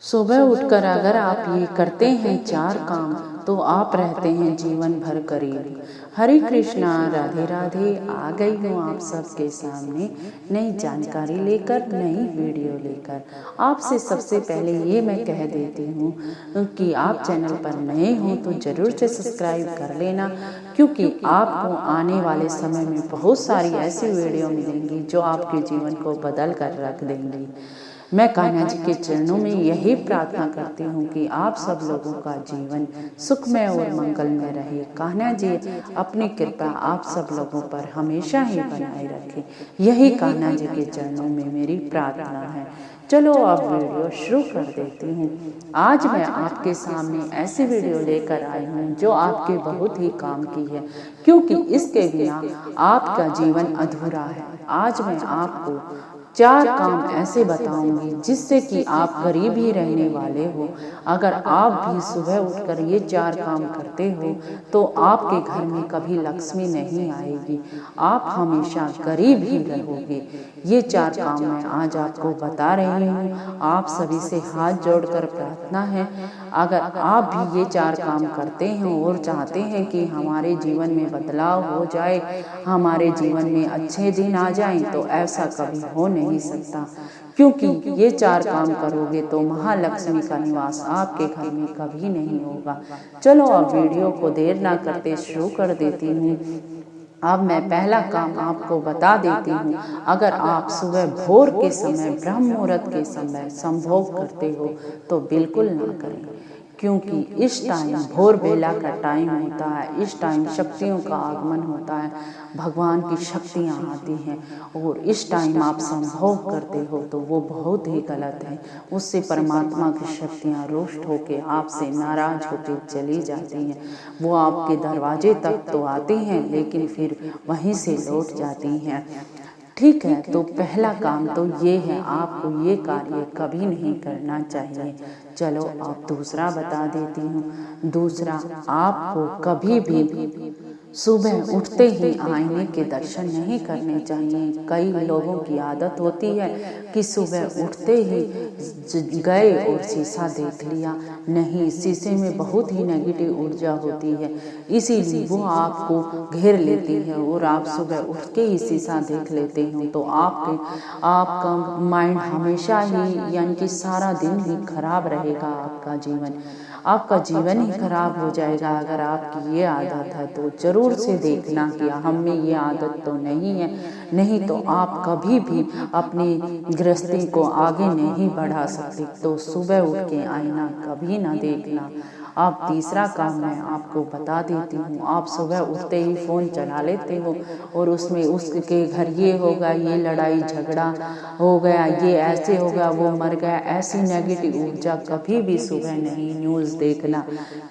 सुबह उठकर अगर आप ये करते हैं 4 काम तो आप रहते हैं जीवन भर करीब। हरे कृष्णा, राधे राधे। आ गई हूँ आप सबके सामने नई जानकारी लेकर, नई वीडियो लेकर। आपसे सबसे पहले ये मैं कह देती हूँ कि आप चैनल पर नए हो तो ज़रूर से सब्सक्राइब कर लेना, क्योंकि आपको आने वाले समय में बहुत सारी ऐसी वीडियो मिलेंगी जो आपके जीवन को बदल कर रख देंगी। मैं कान्हा जी के चरणों में यही प्रार्थना करती हूँ कि आप सब लोगों का जीवन सुखमय और मंगलमय रहे। कान्हा जी अपनी कृपा आप सब लोगों पर हमेशा ही बनाए रखें, यही कान्हा जी के चरणों में मेरी प्रार्थना है। चलो अब वीडियो शुरू कर देती हूँ। आज मैं आपके सामने ऐसी वीडियो लेकर आई हूँ जो आपके बहुत ही काम की है, क्योंकि इसके बिना आपका जीवन अधूरा है। आज मैं आपको 4 काम ऐसे बताऊंगी जिससे कि आप गरीब ही रहने वाले हो। अगर आप भी सुबह उठकर ये 4 काम करते हो तो आपके घर में कभी लक्ष्मी नहीं आएगी, आप हमेशा गरीब ही रहोगे। ये 4 काम मैं आज आपको बता रही हूँ। आप सभी से हाथ जोड़कर प्रार्थना है, अगर आप भी ये 4 काम करते हैं और चाहते हैं कि हमारे जीवन में बदलाव हो जाए, हमारे जीवन में अच्छे दिन आ जाएं, तो ऐसा कभी हो नहीं सकता, क्योंकि ये 4 काम करोगे तो महालक्ष्मी का निवास आपके घर में कभी नहीं होगा। चलो अब वीडियो को देर ना करते शुरू कर देती हूँ। अब मैं पहला काम आपको बता देती हूँ। अगर आप सुबह भोर के समय, ब्रह्म मुहूर्त के समय संभोग करते हो तो बिल्कुल ना करें, क्योंकि इस टाइम भोर बेला का टाइम होता है। इस टाइम शक्तियों का आगमन होता है, भगवान की शक्तियाँ आती हैं, और इस टाइम आप संभोग करते हो तो वो बहुत ही गलत है। उससे परमात्मा की शक्तियाँ रुष्ट होकर आपसे नाराज होकर चली जाती हैं। वो आपके दरवाजे तक तो आती हैं लेकिन फिर वहीं से लौट जाती हैं। ठीक है, तो पहला काम तो ये है, आपको ये कार्य कभी नहीं करना चाहिए। चलो अब दूसरा बता देती हूँ। दूसरा, आपको कभी भी सुबह उठते ही आईने के दर्शन नहीं करने चाहिए। कई लोगों की आदत होती है कि सुबह उठते ही गए और शीशा देख लिया। नहीं, शीशे में बहुत ही नेगेटिव ऊर्जा होती है, इसीलिए वो आपको घेर लेती है और आप सुबह उठ के ही शीशा देख लेते हो तो आपका माइंड हमेशा ही, यानी कि सारा दिन ही खराब रहेगा। आपका जीवन ही खराब हो जाएगा। अगर आपकी ये आदत है तो जरूर से देखना कि हम में ये आदत तो नहीं है, नहीं तो आप कभी भी अपनी गृहस्थी को आगे नहीं बढ़ा सकते। तो सुबह उठ के आईना कभी ना देखना। अब तीसरा काम मैं आपको बता देती हूँ। आप सुबह उठते ही फ़ोन चला लेते हो और उसमें उसके घर ये होगा, ये लड़ाई झगड़ा हो गया, ये ऐसे हो गया, वो मर गया, ऐसी नेगेटिव ऊर्जा कभी भी सुबह नहीं न्यूज़ देखना,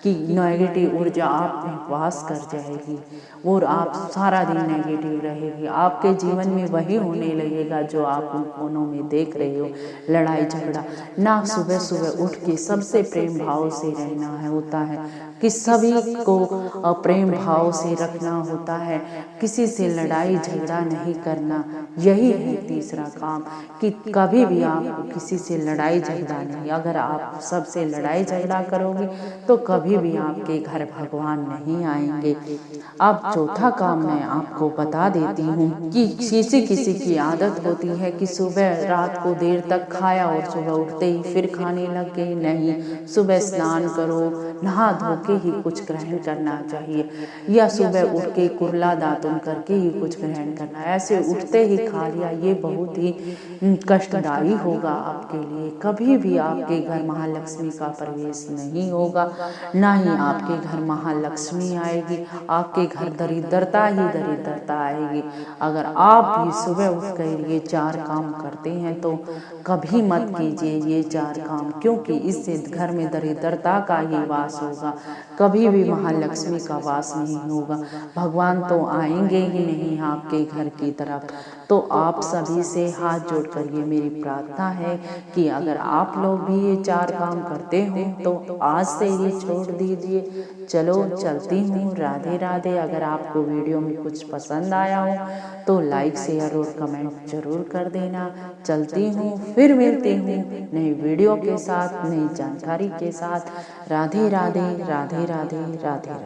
कि नेगेटिव ऊर्जा आप में वास कर जाएगी और आप सारा दिन नेगेटिव रहेगी। आपके जीवन में वही होने लगेगा जो आप उन फोनों में देख रहे हो, लड़ाई झगड़ा ना। सुबह सुबह उठ के सबसे प्रेम भाव से रहना होता है, कि सभी को प्रेम भाव से रखना होता है, किसी से लड़ाई झगड़ा नहीं करना। यही है तीसरा काम, कि कभी भी आप किसी से लड़ाई झगड़ा नहीं। अगर आप सबसे लड़ाई झगड़ा करोगे तो कभी भी आपके घर भगवान नहीं आएंगे। अब चौथा काम मैं आपको बता देती हूँ कि किसी की आदत होती है कि सुबह रात को देर तक खाया और सुबह उठते ही फिर खाने लग गए। नहीं, सुबह स्नान करो, नहा धो के ही कुछ ग्रहण करना चाहिए, या सुबह उठ के कुरला दातुन करके ही कुछ ग्रहण करना। ऐसे उठते ही खा लिया, ये बहुत ही कष्टदायी होगा आपके लिए। कभी भी आपके घर महालक्ष्मी का प्रवेश नहीं होगा, ना ही आपके घर महालक्ष्मी आएगी। आपके घर दरिद्रता ही दरिद्रता आएगी। अगर आप भी सुबह उठ कर ये 4 काम करते हैं तो कभी मत कीजिए ये 4 काम, क्योंकि इससे घर में दरिद्रता का ही वास होगा, कभी भी महालक्ष्मी का वास नहीं होगा। भगवान तो आएंगे ही नहीं आपके घर की तरफ। तो आप सभी से हाथ जोड़कर ये मेरी प्रार्थना है कि अगर आप लोग भी ये 4 काम करते हो तो आज से ये छोड़ दीजिए। चलो चलती हूँ, राधे राधे। अगर आपको वीडियो में कुछ पसंद आया हो तो लाइक शेयर और कमेंट जरूर कर देना। चलती हूँ, फिर मिलती हूँ नई वीडियो के साथ, नई जानकारी के साथ। राधे राधे राधे राधे राधे राधे।